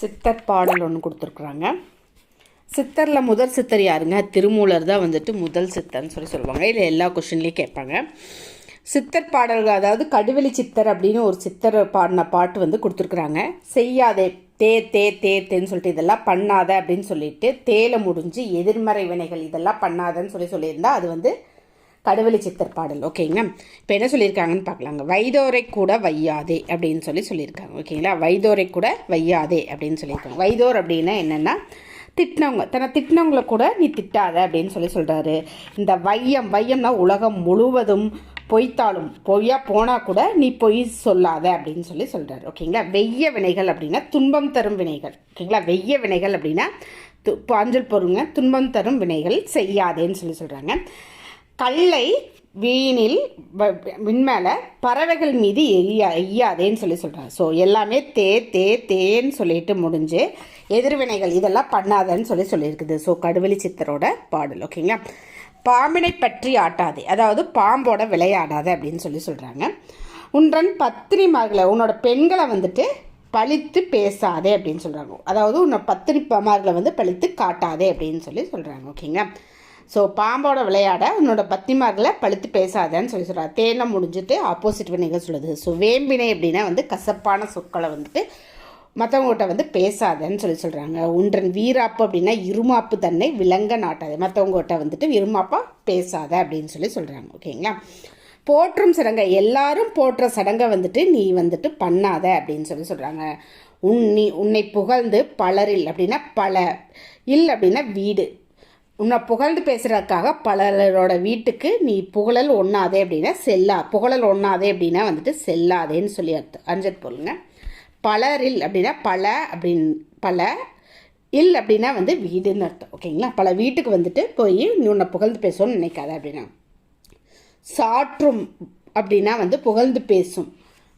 சித்தர் பாடல் ஒன்று கொடுத்துருக்குறாங்க. சித்தரில் முதல் சித்தர் யாருங்க? திருமூலர் தான் வந்துட்டு முதல் சித்தர்னு சொல்லுவாங்க. இல்லை எல்லா கொஷின்லேயும் கேட்பாங்க. சித்தர் பாடல்கள், அதாவது கடுவெளி சித்தர் அப்படின்னு ஒரு சித்தர் பாடின பாட்டு வந்து கொடுத்துருக்குறாங்க. செய்யாதே தே தே தே தேன்னு சொல்லிட்டு இதெல்லாம் பண்ணாத அப்படின்னு சொல்லிட்டு தேல முடிஞ்சு எதிர்மறை வினைகள் இதெல்லாம் பண்ணாதன்னு சொல்லியிருந்தா அது வந்து கடுவெளி சித்தர் பாடல். ஓகேங்க. இப்போ என்ன சொல்லியிருக்காங்கன்னு பார்க்கலாங்க. வைதோரை கூட வையாதே அப்படின்னு சொல்லியிருக்காங்க. ஓகேங்களா. வைதோரை கூட வையாதே அப்படின்னு சொல்லியிருக்காங்க. வைதோர் அப்படின்னா என்னென்னா திட்டினவங்க, தன்னை திட்டினவங்களை கூட நீ திட்டாத அப்படின்னு சொல்கிறாரு. இந்த வையம்னா உலகம் முழுவதும் பொய்த்தாலும் பொய்யா போனால் கூட நீ பொய் சொல்லாத அப்படின்னு சொல்கிறாரு. ஓகேங்களா. வெய்ய வினைகள் அப்படின்னா துன்பம் தரும் வினைகள். ஓகேங்களா. வெய்ய வினைகள் அப்படின்னா அஞ்சல் பொருங்க துன்பம் தரும் வினைகள் செய்யாதேன்னு சொல்கிறாங்க. கல்லை வீணில் விண்மேல பறவைகள் மீது எய்யாதேன்னு சொல்கிறாங்க. ஸோ எல்லாமே தேன்னு சொல்லிட்டு முடிஞ்சு எதிர்வினைகள் இதெல்லாம் பண்ணாதன்னு சொல்லியிருக்குது. ஸோ கடுவெளி சித்தரோட பாடல். ஓகேங்களா. பாம்பினை பற்றி ஆட்டாதே, அதாவது பாம்போட விளையாடாத அப்படின்னு சொல்கிறாங்க. உன்றன் பத்தினிமார்களை, உன்னோட பெண்களை வந்துட்டு பழித்து பேசாதே அப்படின்னு சொல்கிறாங்க. அதாவது உன்னோட பத்தினிமார்களை வந்து பழித்து காட்டாதே அப்படின்னு சொல்கிறாங்க. ஓகேங்களா. ஸோ பாம்போட விளையாட உன்னோட பத்தினிமார்களை பழித்து பேசாதேன்னு சொல்கிறாங்க. தேனை முடிஞ்சுட்டு ஆப்போசிட் வினைகள் சொல்லுது. ஸோ வேம்பினை அப்படின்னா வந்து கசப்பான சொற்களை வந்துட்டு மற்றவங்ககிட்ட வந்து பேசாதன்னு சொல்கிறாங்க. உன்றன் வீராப்பு அப்படின்னா இருமாப்பு தன்னை விலங்க நாட்டாது, மற்றவங்ககிட்ட வந்துட்டு இருமாப்பாக பேசாத அப்படின்னு சொல்கிறாங்க. ஓகேங்களா. போற்றும் சடங்கை, எல்லாரும் போற்ற சடங்கை வந்துட்டு நீ வந்துட்டு பண்ணாத அப்படின்னு சொல்கிறாங்க. உன்னை புகழ்ந்து பலரில் அப்படின்னா பல, இல் அப்படின்னா வீடு, உன்னை புகழ்ந்து பேசுகிறதுக்காக பலரோட வீட்டுக்கு நீ புகழல் ஒண்ணாதே அப்படின்னா புகழல் ஒண்ணாதே அப்படின்னா வந்துட்டு செல்லாதேன்னு சொல்லி அர்த்தம். அஞ்சல் பொருளுங்க. பலரில் அப்படின்னா பல அப்படின்னு பல, இல் அப்படின்னா வந்து வீடுன்னு அர்த்தம். ஓகேங்களா. பல வீட்டுக்கு வந்துட்டு போய் நீ உன்னை புகழ்ந்து பேசணும்னு நினைக்காத அப்படின்னா. சாற்றும் அப்படின்னா வந்து புகழ்ந்து பேசும்,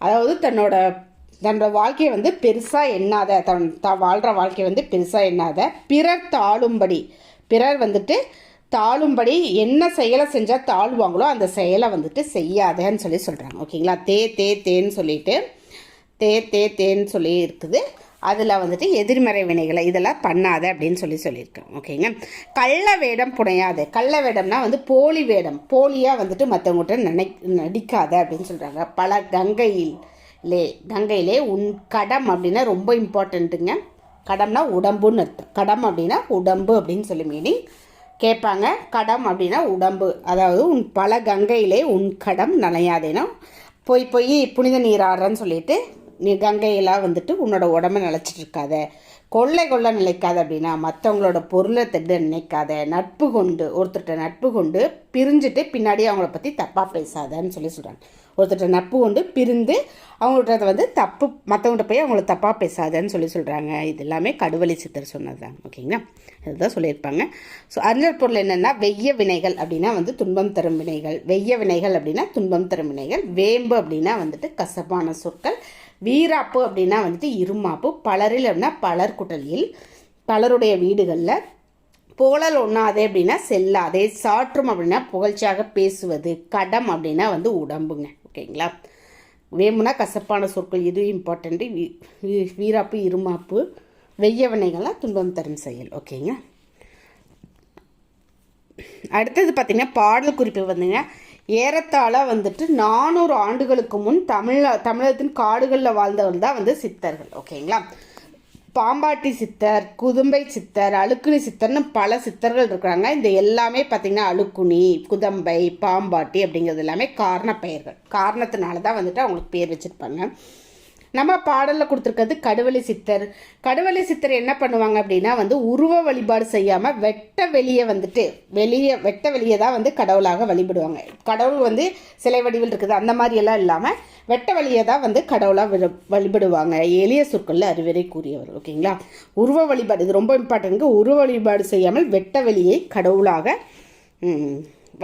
அதாவது தன்னோட வாழ்க்கையை வந்து பெருசாக எண்ணாத, வாழ்கிற வாழ்க்கையை வந்து பெருசாக எண்ணாத. பிறர் தாழும்படி, பிறர் வந்துட்டு தாழும்படி என்ன செயலை செஞ்சால் தாழ்வாங்களோ அந்த செயலை வந்துட்டு செய்யாதன்னு சொல்கிறாங்க. ஓகேங்களா. தேன்னு சொல்லிட்டு தேன்னு சொல்லி இருக்குது. அதில் வந்துட்டு எதிர்மறை வினைகளை இதெல்லாம் பண்ணாத அப்படின்னு சொல்லியிருக்கேன். ஓகேங்க. கள்ள வேடம் புனையாத, கள்ள வேடம்னா வந்து போலி வேடம், போலியாக வந்துட்டு மற்றவங்ககிட்ட நடிக்காத அப்படின்னு சொல்கிறாங்க. பல கங்கையிலே உன் கடம் அப்படின்னா ரொம்ப இம்பார்ட்டண்ட்டுங்க. கடம்னா உடம்புன்னு அர்த்தம். கடம் அப்படின்னா உடம்பு அப்படின்னு மீனிங் கேட்பாங்க. கடம் அப்படின்னா உடம்பு, அதாவது உன் பல கங்கையிலே உன் கடம் நனையாதேனா போய் புனித நீராடுறன்னு சொல்லிட்டு நீ கங்கையெல்லாம் வந்துட்டு உன்னோட உடம்பை நினச்சிட்டு இருக்காத. கொள்ள நினைக்காத அப்படின்னா மற்றவங்களோட பொருளை திட்ட நினைக்காத. நட்பு கொண்டு ஒருத்தர்கிட்ட நட்பு கொண்டு பிரிஞ்சுட்டு பின்னாடி அவங்கள பற்றி தப்பாக பேசாதன்னு சொல்கிறாங்க. ஒருத்தர்கிட்ட நட்பு கொண்டு பிரிந்து அவங்கள்ட்ட வந்து மற்றவங்கள்ட்ட போய் அவங்கள தப்பாக பேசாதன்னு சொல்கிறாங்க. இது எல்லாமே கடுவெளி சித்தர் சொன்னது தான். ஓகேங்களா. இதுதான் சொல்லியிருப்பாங்க. ஸோ அஞ்சல் பொருள் என்னென்னா வெய்ய வினைகள் அப்படின்னா வந்து துன்பம் தரும் வினைகள், வெய்ய வினைகள் அப்படின்னா துன்பம் தரும் வினைகள். வேம்பு அப்படின்னா வந்துட்டு கசப்பான சொற்கள். வீராப்பு அப்படின்னா வந்துட்டு இருமாப்பு. பலரில் அப்படின்னா பலர் குட்டலில், பலருடைய வீடுகளில். புகழல் ஒண்ணாதே அப்படின்னா செல்லாதே. சாற்றும் அப்படின்னா புகழ்ச்சியாக பேசுவது. கடம் அப்படின்னா வந்து உடம்புங்க. ஓகேங்களா. வேம்புனா கசப்பான சொற்கள், இது இம்பார்ட்டண்ட்டு. வீராப்பு இருமாப்பு. வெய்ய வினைகள்லாம் துன்பம் தரும் செயல். ஓகேங்க. அடுத்தது பார்த்திங்கன்னா பாடல் குறிப்பு வந்துங்க. ஏறத்தாழ வந்துட்டு 400 ஆண்டுகளுக்கு முன் தமிழகத்தின் காடுகளில் வாழ்ந்தவர்கள் தான் வந்து சித்தர்கள். ஓகேங்களா. பாம்பாட்டி சித்தர், குதும்பை சித்தர், அழுக்குனி சித்தர்னு பல சித்தர்கள் இருக்கிறாங்க. இந்த எல்லாமே பார்த்திங்கன்னா அழுக்குனி, குதம்பை, பாம்பாட்டி அப்படிங்கிறது எல்லாமே காரண பெயர்கள். காரணத்தினால தான் வந்துட்டு அவங்களுக்கு பேர் வச்சுருப்பாங்க. நம்ம பாடலில் கொடுத்துருக்கிறது கடுவெளி சித்தர். கடுவெளி சித்தர் என்ன பண்ணுவாங்க அப்படின்னா வந்து உருவ வழிபாடு செய்யாமல் வெட்ட வெளியே தான் வந்து கடவுளாக வழிபடுவாங்க. கடவுள் வந்து சிலை வடிவில் இருக்குது அந்த மாதிரி எல்லாம் இல்லாமல் வெட்ட வெளியே தான் வந்து கடவுளாக வழிபடுவாங்க. எளிய சொற்களில் அறிவுரை கூறியவர். ஓகேங்களா. உருவ வழிபாடு இது ரொம்ப இம்பார்ட்டன்ட். உருவ வழிபாடு செய்யாமல் வெட்ட வெளியை கடவுளாக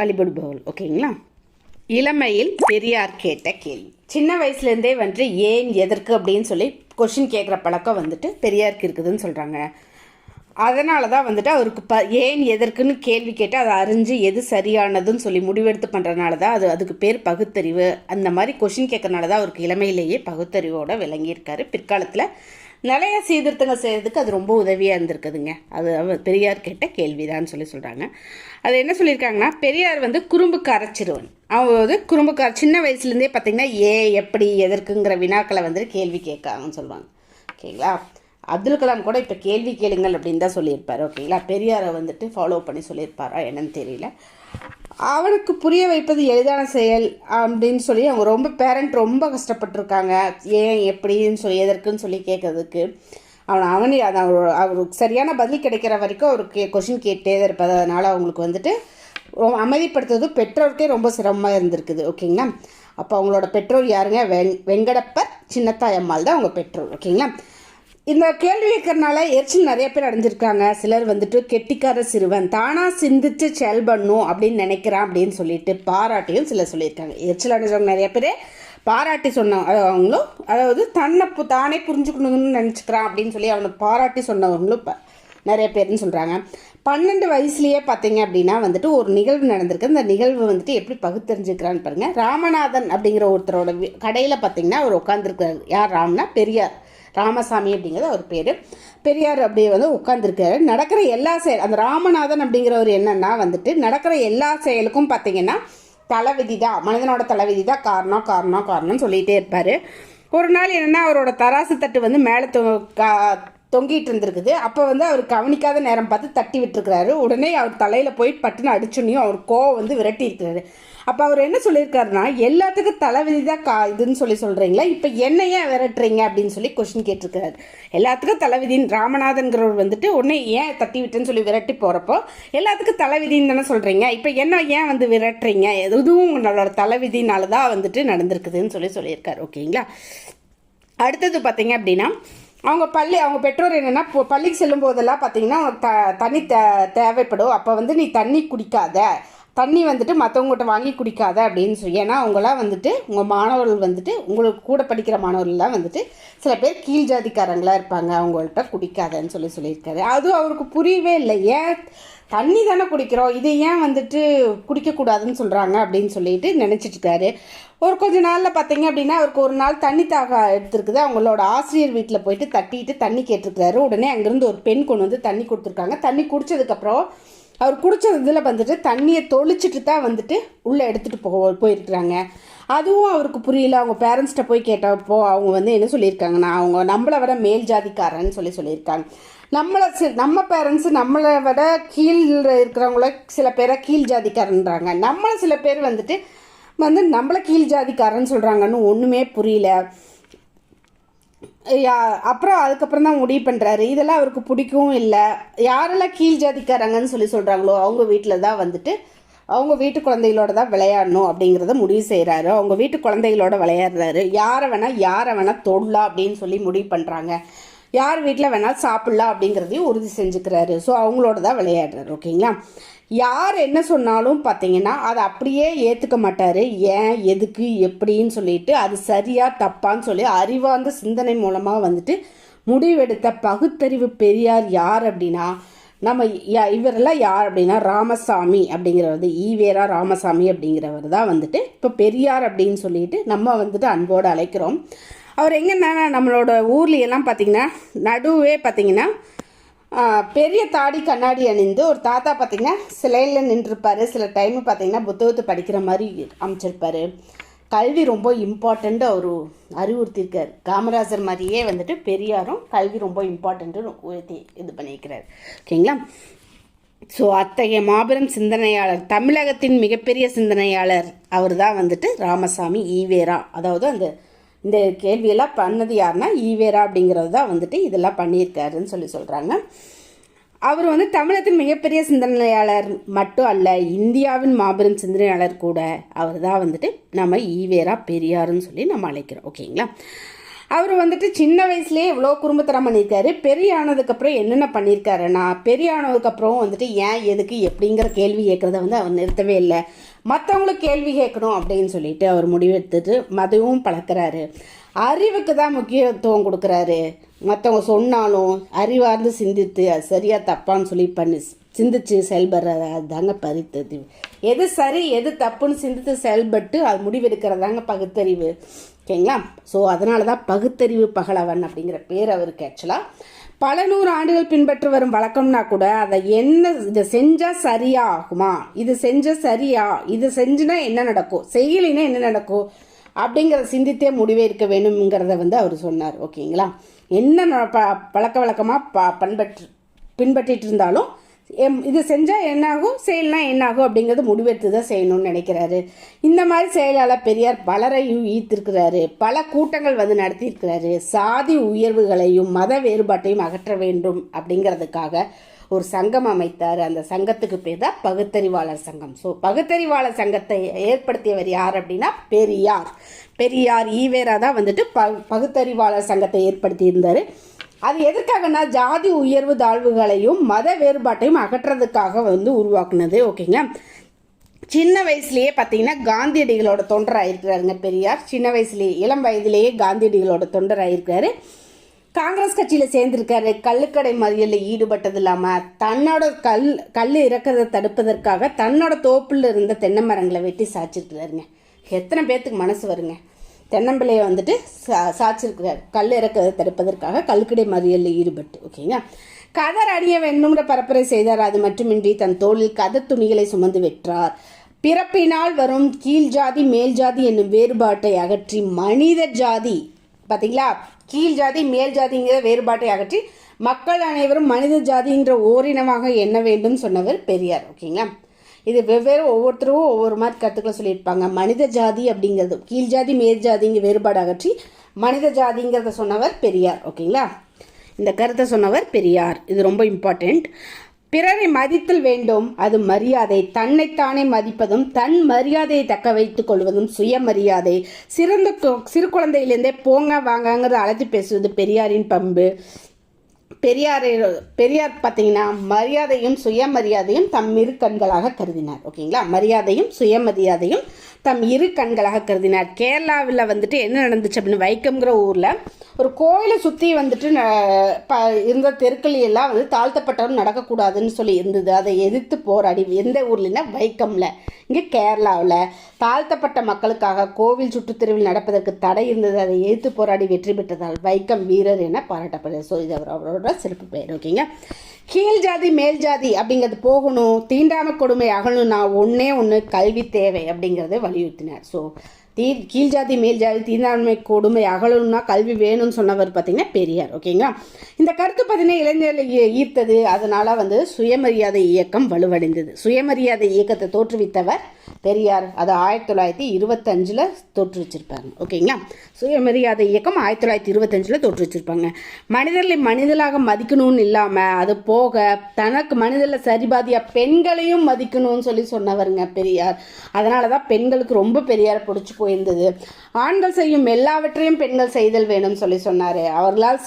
வழிபடுபவர்கள். ஓகேங்களா. இளமையில் பெரியார் கேட்ட கேள்வி. சின்ன வயசுலேருந்தே வந்துட்டு ஏன் எதற்கு அப்படின்னு கொஷின் கேட்குற பழக்கம் வந்துட்டு பெரியாருக்கு இருக்குதுன்னு சொல்கிறாங்க. அதனால தான் வந்துட்டு அவருக்கு ஏன் எதற்குன்னு கேள்வி கேட்டு அதை அறிஞ்சு எது சரியானதுன்னு முடிவெடுத்து பண்ணுறதுனால தான் அதுக்கு பேர் பகுத்தறிவு. அந்த மாதிரி கொஷின் கேட்கறனால தான் அவருக்கு இளமையிலேயே பகுத்தறிவோடு விளங்கியிருக்காரு. பிற்காலத்தில் நிறைய சீர்திருத்தங்கள் செய்கிறதுக்கு அது ரொம்ப உதவியாக இருந்திருக்குதுங்க. அது அவர் பெரியார் கேட்ட கேள்விதான்னு சொல்கிறாங்க. அது என்ன சொல்லியிருக்காங்கன்னா, பெரியார் வந்து குறும்புக்கார சிறுவன். அவன் வந்து குறும்புக்கார சின்ன வயசுலேருந்தே பார்த்திங்கன்னா எப்படி எதற்குங்கிற வினாக்களை வந்துட்டு கேள்வி கேட்காங்கன்னு சொல்லுவாங்க. ஓகேங்களா. அப்துல் கலாம் கூட இப்போ கேள்வி கேளுங்கள் அப்படின்னு தான் சொல்லியிருப்பார். ஓகேங்களா. பெரியாரை வந்துட்டு ஃபாலோ பண்ணி சொல்லியிருப்பாரா என்னன்னு தெரியல. அவனுக்கு புரிய வைப்பது எளிதான செயல் அப்படின்னு சொல்லி அவங்க ரொம்ப பேரண்ட் ரொம்ப கஷ்டப்பட்டுருக்காங்க. ஏன் எப்படின்னு சொல்லி எதற்குன்னு சொல்லி கேட்கறதுக்கு அவனே அதை அவருக்கு சரியான பதில் கிடைக்கிற வரைக்கும் அவருக்கு கொஷின் கேட்டே தான் இருப்பார். அதனால் அவங்களுக்கு வந்துட்டு அமைதிப்படுத்துறது பெற்றோருக்கே ரொம்ப சிரமமாக இருந்திருக்குது. ஓகேங்களா. அப்போ அவங்களோட பெற்றோர் யாருங்க? வெங்கடப்பர் சின்னத்தாய் அம்மாள் தான் அவங்க பெற்றோர். ஓகேங்களா. இந்த கேள்வி கேட்கறதுனால எரிச்சல் நிறைய பேர் அடைஞ்சிருக்காங்க. சிலர் வந்துட்டு கெட்டிக்கார சிறுவன் தானாக சிந்திச்சு செயல்படணும் அப்படின்னு நினைக்கிறான் அப்படின்னு சொல்லிட்டு பாராட்டியும் சிலர் சொல்லியிருக்காங்க. எரிச்சல் அடைஞ்சவங்க நிறைய பேர் பாராட்டி சொன்னவங்களும், அதாவது தானே புரிஞ்சுக்கணும்னு நினச்சிக்கிறான் அப்படின்னு சொல்லி அவனை பாராட்டி சொன்னவங்களும் நிறைய பேர்னு சொல்கிறாங்க. 12 வயசுலேயே பார்த்தீங்க அப்படின்னா வந்துட்டு ஒரு நிகழ்வு நடந்திருக்கு. அந்த நிகழ்வு வந்துட்டு எப்படி பகுத்தறிஞ்சிக்கிறான்னு பாருங்கள். ராமநாதன் அப்படிங்கிற ஒருத்தரோட கடையில் பார்த்தீங்கன்னா அவர் உட்காந்துருக்காரு. யார்? ராம்னா பெரியார், ராமசாமி அப்படிங்கிறது அவர் பேர். பெரியார் அப்படி வந்து உட்காந்துருக்காரு. நடக்கிற எல்லா செயல், அந்த ராமநாதன் அப்படிங்கிறவர் என்னன்னா வந்துட்டு நடக்கிற எல்லா செயலுக்கும் பார்த்தீங்கன்னா தலைவிதி தான், மனிதனோட தலைவிதி தான் காரணம்னு சொல்லிகிட்டே இருப்பார். ஒரு நாள் என்னென்னா அவரோட தராசு தட்டு வந்து மேலே தொங்கிட்டு இருந்திருக்குது. அப்போ வந்து அவர் கவனிக்காத நேரம் பார்த்து தட்டி விட்டுருக்கிறாரு. உடனே அவர் தலையில் போய் பட்டுன்னு அடிச்சுன்னையும் அவர் கோவம் வந்து விரட்டி இருக்கிறாரு. அப்போ அவர் என்ன சொல்லியிருக்காருன்னா, எல்லாத்துக்கும் தலைவிதி தான் இதுன்னு சொல்கிறீங்களா, இப்போ என்ன ஏன் விரட்டுறீங்க அப்படின்னு சொல்லி கொஸ்டின் கேட்டிருக்கிறாரு. எல்லாத்துக்கும் தலைவிதின்னு ராமநாதன்கிறவர் வந்துட்டு உடனே ஏன் தட்டி விட்டுன்னு சொல்லி விரட்டி போகிறப்போ எல்லாத்துக்கும் தலைவிதின்னு தானே சொல்கிறீங்க, இப்போ என்ன ஏன் வந்து விரட்டுறீங்க, எதுவும் உங்களோட தலைவிதினால தான் வந்துட்டு நடந்திருக்குதுன்னு சொல்லியிருக்காரு. ஓகேங்களா. அடுத்தது பார்த்தீங்க அப்படின்னா, அவங்க பெற்றோர் என்னென்னா, பள்ளிக்கு செல்லும் போதெல்லாம் பார்த்தீங்கன்னா உனக்கு தண்ணி தேவைப்படும், அப்போ வந்து நீ தண்ணி குடிக்காத, தண்ணி வந்துட்டு மற்றவங்ககிட்ட வாங்கி குடிக்காத அப்படின்னு சொல்லி. ஏன்னா அவங்களாம் வந்துட்டு உங்கள் மாணவர்கள் வந்துட்டு உங்களுக்கு கூட படிக்கிற மாணவர்கள்லாம் வந்துட்டு சில பேர் கீழ் ஜாதிக்காரங்களாக இருப்பாங்க, அவங்கள்ட்ட குடிக்காதன்னு சொல்லியிருக்காரு. அதுவும் அவருக்கு புரியவே இல்லை. ஏன் தண்ணி தானே குடிக்கிறோம், இதை ஏன் வந்துட்டு குடிக்கக்கூடாதுன்னு சொல்கிறாங்க அப்படின்னு சொல்லிட்டு நினச்சிட்ருக்காரு. ஒரு கொஞ்ச நாளில் பார்த்தீங்க அப்படின்னா அவருக்கு ஒரு நாள் தண்ணி தாக எடுத்துருக்குது. அவங்களோட ஆசிரியர் வீட்டில் போயிட்டு தட்டிட்டு தண்ணி கேட்டிருக்காரு. உடனே அங்கேருந்து ஒரு பெண் கொண்டு வந்து தண்ணி கொடுத்துருக்காங்க. தண்ணி குடித்ததுக்கப்புறம் அவர் குடித்த இதில் வந்துட்டு தண்ணியை தொளிச்சிட்டு தான் வந்துட்டு உள்ளே எடுத்துகிட்டு போயிருக்கிறாங்க. அதுவும் அவருக்கு புரியல. அவங்க பேரண்ட்ஸ்கிட்ட போய் கேட்டப்போ அவங்க வந்து என்ன சொல்லியிருக்காங்கன்னா, அவங்க நம்மளை விட மேல் ஜாதிக்காரன்னு சொல்லியிருக்காங்க. நம்ம பேரண்ட்ஸு நம்மளை விட கீழ் இருக்கிறவங்கள சில பேரை கீழ் ஜாதிக்காரன்றாங்க, நம்மளை சில பேர் வந்துட்டு நம்மளை கீழ் ஜாதிக்காரன்னு சொல்கிறாங்கன்னு ஒன்றுமே புரியல. அப்புறம் அதுக்கப்புறம் தான் முடிவு பண்ணுறாரு. இதெல்லாம் அவருக்கு பிடிக்கவும் இல்லை. யாரெல்லாம் கீழ் ஜாதிக்காரங்கன்னு சொல்கிறாங்களோ அவங்க வீட்டில் தான் வந்துட்டு அவங்க வீட்டு குழந்தைகளோட தான் விளையாடணும் அப்படிங்கிறத முடிவு செய்கிறாரு. அவங்க வீட்டு குழந்தைகளோட விளையாடுறாரு. யாரை வேணால் தொடலாம் அப்படின்னு சொல்லி முடிவு பண்ணுறாங்க. யார் வீட்டில் வேணாலும் சாப்பிட்லாம் அப்படிங்கிறதையும் உறுதி செஞ்சுக்கிறாரு. ஸோ அவங்களோட தான் விளையாடுறாரு. ஓகேங்களா. யார் என்ன சொன்னாலும் பார்த்தீங்கன்னா அதை அப்படியே ஏற்றுக்க மாட்டார். ஏன் எதுக்கு எப்படின்னு சொல்லிட்டு அது சரியாக தப்பான்னு சொல்லி அறிவார்ந்த சிந்தனை மூலமாக வந்துட்டு முடிவெடுத்த பகுத்தறிவு பெரியார் யார் அப்படின்னா இவரெல்லாம் யார் அப்படின்னா ராமசாமி அப்படிங்கிறவர், ஈவேரா ராமசாமி அப்படிங்கிறவர் தான் வந்துட்டு இப்போ பெரியார் அப்படின்னு சொல்லிட்டு நம்ம வந்துட்டு அன்போடு அழைக்கிறோம். அவர் எங்கன்னா நம்மளோட ஊர்லையெல்லாம் பார்த்திங்கன்னா நடுவே பார்த்திங்கன்னா பெரிய தாடி கண்ணாடி அணிந்து ஒரு தாத்தா பார்த்திங்கன்னா சிலையில் நின்றுருப்பார். சில டைமு பார்த்திங்கன்னா புத்தகத்தை படிக்கிற மாதிரி அமைச்சிருப்பார். கல்வி ரொம்ப இம்பார்ட்டண்ட்டு அவர் அறிவுறுத்தியிருக்கார். காமராஜர் மாதிரியே வந்துட்டு பெரியாரும் கல்வி ரொம்ப இம்பார்ட்டண்ட்டு இது பண்ணியிருக்கிறார். ஓகேங்களா. ஸோ அத்தகைய மாபெரும் சிந்தனையாளர், தமிழகத்தின் மிகப்பெரிய சிந்தனையாளர் அவர் தான் வந்துட்டு ராமசாமி ஈவேரா. அதாவது இந்த கேள்வியெல்லாம் பண்ணது யாருன்னா ஈவேரா அப்படிங்கிறது தான் வந்துட்டு இதெல்லாம் பண்ணியிருக்காருன்னு சொல்கிறாங்க. அவர் வந்து தமிழகத்தின் மிகப்பெரிய சிந்தனையாளர் மட்டும் அல்ல, இந்தியாவின் மாபெரும் சிந்தனையாளர் கூட. அவர் தான் வந்துட்டு நம்ம ஈவேரா பெரியாருன்னு சொல்லி நம்ம அழைக்கிறோம். ஓகேங்களா. அவர் வந்துட்டு சின்ன வயசுலேயே எவ்வளோ குறும்புத்தனம் பண்ணியிருக்காரு. பெரிய ஆனதுக்கப்புறம் என்னென்ன பண்ணியிருக்காருன்னா, பெரிய ஆனதுக்கப்புறம் வந்துட்டு ஏன் எதுக்கு எப்படிங்கிற கேள்வி கேட்குறத வந்து அவர் நிறுத்தவே இல்லை. மற்றவங்களுக்கு கேள்வி கேட்கணும் அப்படின்னு சொல்லிட்டு அவர் முடிவெடுத்துட்டு மதமும் பழக்கிறாரு. அறிவுக்கு தான் முக்கியத்துவம் கொடுக்குறாரு. மற்றவங்க சொன்னாலும் அறிவார்ந்து சிந்தித்து அது சரியாக தப்பான்னு சொல்லி சிந்திச்சு செயல்படுறது அதுதாங்க பகுத்தறிவு. எது சரி எது தப்புன்னு சிந்தித்து செயல்பட்டு அது முடிவெடுக்கிறதாங்க பகுத்தறிவு. ஓகேங்களா. ஸோ அதனால தான் பகுத்தறிவு பகலவன் அப்படிங்கிற பேர் அவருக்கு. ஆக்சுவலாக பல நூறு ஆண்டுகள் பின்பற்றி வரும் வழக்கம்னா கூட அதை இதை செஞ்சால் சரியா ஆகுமா, இது செஞ்சால் சரியா, இது செஞ்சுனா என்ன நடக்கும், செய்யலைன்னா என்ன நடக்கும் அப்படிங்கிறத சிந்தித்தே முடிவே இருக்க வேணுங்கிறத அவர் சொன்னார். ஓகேங்களா. என்ன பழக்க வழக்கமாக பின்பற்றிட்டு இருந்தாலும் இது செஞ்சால் என்னாகும், செயல்னா என்னாகும் அப்படிங்கிறது முடிவெடுத்து தான் செய்யணும்னு நினைக்கிறாரு. இந்த மாதிரி செயலால் பெரியார் பலரையும் ஈர்த்திருக்கிறாரு. பல கூட்டங்கள் நடத்தியிருக்கிறாரு. சாதி உயர்வுகளையும் மத வேறுபாட்டையும் அகற்ற வேண்டும் அப்படிங்கிறதுக்காக ஒரு சங்கம் அமைத்தார். அந்த சங்கத்துக்கு பேர் தான் பகுத்தறிவாளர் சங்கம். ஸோ பகுத்தறிவாளர் சங்கத்தை ஏற்படுத்தியவர் யார் அப்படின்னா பெரியார் ஈவேரா தான் பகுத்தறிவாளர் சங்கத்தை ஏற்படுத்தியிருந்தார். அது எதற்காகனா ஜாதி உயர்வு தாழ்வுகளையும் மத வேறுபாட்டையும் அகற்றதுக்காக உருவாக்குனது. ஓகேங்களா. சின்ன வயசுலேயே பார்த்தீங்கன்னா காந்தியடிகளோட தொண்டராயிருக்கிறாருங்க பெரியார். சின்ன வயசுலேயே இளம் வயதிலேயே காந்தியடிகளோட தொண்டராயிருக்காரு. காங்கிரஸ் கட்சியில் சேர்ந்திருக்காரு. கள்ளுக்கடை மறியலில் ஈடுபட்டது இல்லாமல் தன்னோட கல் இறக்கிறத தடுப்பதற்காக தன்னோட தோப்பில் இருந்த தென்னை மரங்களை வெட்டி சாய்ச்சிருக்கிறாருங்க. எத்தனை பேர்த்துக்கு மனசு வருங்க. தென்னம்பிள்ளையை சாய்ச்சிருக்கிறார் கல் இறக்கிறத தடுப்பதற்காக கல்லுக்கடை மறியலில் ஈடுபட்டு. ஓகேங்களா. கதர் அணிய வேண்டும்ன்ற பரப்புரை செய்தார். அது மட்டுமின்றி தன் தோளில் கதர் துணிகளை சுமந்து வெற்றார். பிறப்பினால் வரும் கீழ் ஜாதி மேல் ஜாதி என்னும் வேறுபாட்டை அகற்றி மனித ஜாதி, பார்த்தீங்களா, கீழ் ஜாதி மேல் ஜாதிங்கிற வேறுபாட்டை அகற்றி மக்கள் அனைவரும் மனித ஜாதிங்கிற ஓரினமாக எண்ண வேண்டும் சொன்னவர் பெரியார். ஓகேங்களா. இது வெவ்வேறு ஒவ்வொருத்தரும் ஒவ்வொரு மாதிரி கருத்துக்களை சொல்லியிருப்பாங்க. மனித ஜாதி அப்படிங்கிறது கீழ் ஜாதி மேல் ஜாதிங்க வேறுபாடு அகற்றி மனித ஜாதிங்கிறத சொன்னவர் பெரியார். ஓகேங்களா. இந்த கருத்தை சொன்னவர் பெரியார். இது ரொம்ப இம்பார்ட்டண்ட். பிறரை மதித்தல் வேண்டும், அது மரியாதை. தன்னைத்தானே மதிப்பதும் தன் மரியாதையை தக்க வைத்துக் கொள்வதும் சுயமரியாதை. சிறு குழந்தையிலேருந்தே போங்க வாங்கங்கிறத அழைத்து பேசுவது பெரியாரின் பண்பு. பெரியார் பார்த்தீங்கன்னா மரியாதையும் சுயமரியாதையும் தம் இரு கண்களாக கருதினார். ஓகேங்களா. மரியாதையும் சுயமரியாதையும் தம் இரு கண்களாக கருதினார். கேரளாவில் என்ன நடந்துச்சு அப்படின்னு வைக்கம்ங்கிற ஊரில் ஒரு கோயிலை சுற்றி இருந்த தெருக்கள் எல்லாம் தாழ்த்தப்பட்டவரும் நடக்கக்கூடாதுன்னு சொல்லி இருந்தது. அதை எதிர்த்து போராடி எந்த ஊர்லன்னா வைக்கம்ல, இங்கே கேரளாவில் தாழ்த்தப்பட்ட மக்களுக்காக கோவில் சுற்றுத்தெருவில் நடப்பதற்கு தடை இருந்தது. அதை எதிர்த்து போராடி வெற்றி பெற்றதால் வைக்கம் வீரர் என பாராட்டப்படுது. ஸோ இது அவரோட சிறப்பு பெயர். ஓகேங்க. கீழ் ஜாதி மேல் ஜாதி அப்படிங்கிறது போகணும், தீண்டாமை கொடுமை அகணும்னா ஒன்று கல்வி தேவை அப்படிங்கிறத வலியுறுத்தினார். ஸோ கீழ் ஜாதி மேல் ஜாதி தீண்டாமை கொடுமை அகலணும்னா கல்வி வேணும்னு சொன்னவர் பார்த்தீங்கன்னா பெரியார். ஓகேங்களா. இந்த கருத்து பார்த்தீங்கன்னா இளைஞர்களை ஈர்த்தது. அதனால சுயமரியாதை இயக்கம் வலுவடைந்தது. சுயமரியாதை இயக்கத்தை தோற்றுவித்தவர் பெரியார். அது 1925 தோற்றுவிச்சிருப்பாங்க. ஓகேங்களா. சுயமரியாதை இயக்கம் 1925 தோற்றுவிச்சிருப்பாங்க. மனிதர்களை மனிதர்களாக மதிக்கணும்னு இல்லாமல் அது போக தனக்கு மனிதர்களை சரிபாதியாக பெண்களையும் மதிக்கணும்னு சொல்லி சொன்னவருங்க பெரியார். அதனால தான் பெண்களுக்கு ரொம்ப பெரியார் பிடிச்சி போயிருந்தது. ஆண்கள் செய்யும் எல்லாவற்றையும் பெண்கள் செய்தல் வேணும்னு சொல்லி சொன்னார். அவர்களால்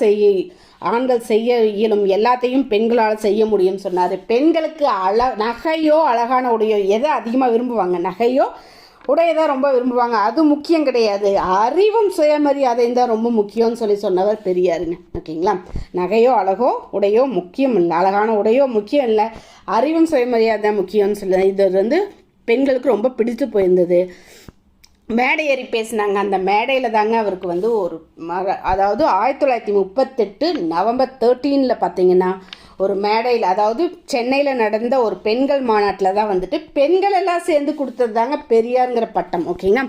ஆண்கள் செய்ய இயலும் எல்லாத்தையும் பெண்களால் செய்ய முடியும்னு சொன்னார். பெண்களுக்கு நகையோ அழகான உடையோ எதை அதிகமாக விரும்புவாங்க, நகையோ உடையதான் ரொம்ப விரும்புவாங்க. அது முக்கியம் கிடையாது, அறிவும் சுயமரியாதையும் தான் ரொம்ப முக்கியம்னு சொல்லி சொன்னவர் பெரியாருங்க. ஓகேங்களா. நகையோ அழகோ உடையோ முக்கியம் இல்லை, அழகான உடையோ முக்கியம் இல்லை, அறிவும் சுயமரியாதை முக்கியம்னு சொல்லி இது பெண்களுக்கு ரொம்ப பிடித்து போயிருந்தது. மேடை ஏறி பேசினாங்க. அந்த மேடையில் தாங்க அவருக்கு ஒரு அதாவது 1938 நவம்பர் 13 பார்த்தீங்கன்னா ஒரு மேடையில், அதாவது சென்னையில் நடந்த ஒரு பெண்கள் மாநாட்டில் தான் பெண்கள் எல்லாம் சேர்ந்து கொடுத்தது தாங்க பெரியாருங்கிற பட்டம். ஓகேங்களா.